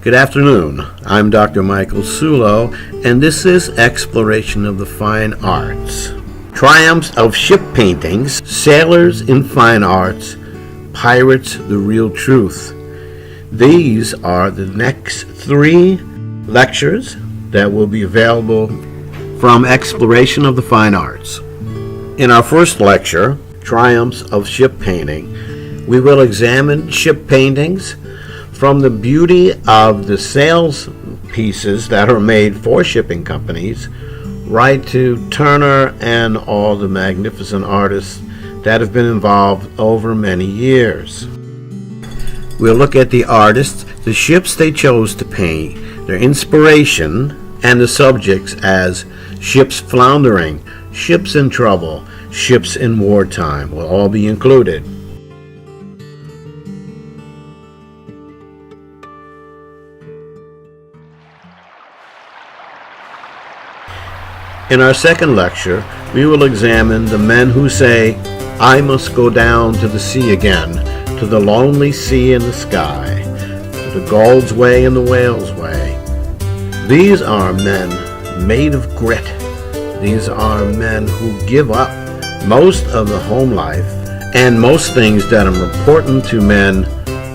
Good afternoon. I'm Dr. Michael Sullo, and this is Exploration of the Fine Arts. Triumphs of Ship Paintings, Sailors in Fine Arts, Pirates, the Real Truth. These are the next 3 lectures that will be available from Exploration of the Fine Arts. In our first lecture, Triumphs of Ship Painting, we will examine ship paintings from the beauty of the sails pieces that are made for shipping companies, right to Turner and all the magnificent artists that have been involved over many years. We'll look at the artists, the ships they chose to paint, their inspiration, and the subjects as ships floundering, ships in trouble, ships in wartime will all be included. In our second lecture, we will examine the men who say, "I must go down to the sea again, to the lonely sea in the sky, to the Gull's way and the whale's way." These are men made of grit. These are men who give up most of the home life and most things that are important to men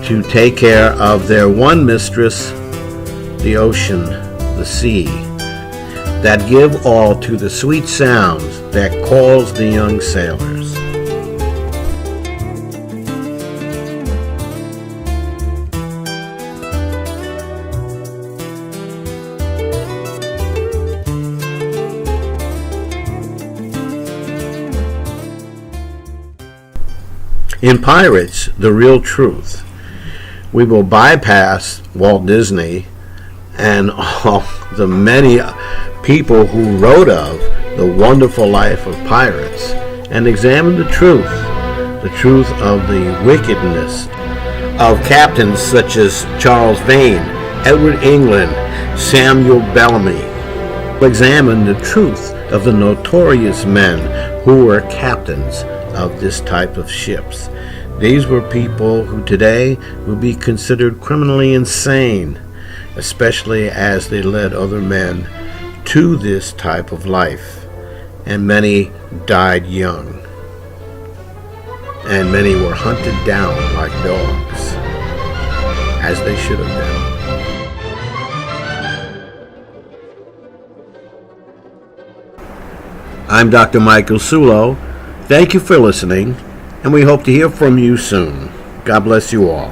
to take care of their one mistress, the ocean, the sea, that give all to the sweet sounds that calls the young sailors. In Pirates, the Real Truth, we will bypass Walt Disney and all the many people who wrote of the wonderful life of pirates and examine the truth of the wickedness of captains such as Charles Vane, Edward England, Samuel Bellamy. Examine the truth of the notorious men who were captains of this type of ships. These were people who today will be considered criminally insane, especially as they led other men to this type of life, and many died young, and many were hunted down like dogs, as they should have been. I'm Dr. Michael Sullo. Thank you for listening, and we hope to hear from you soon. God bless you all.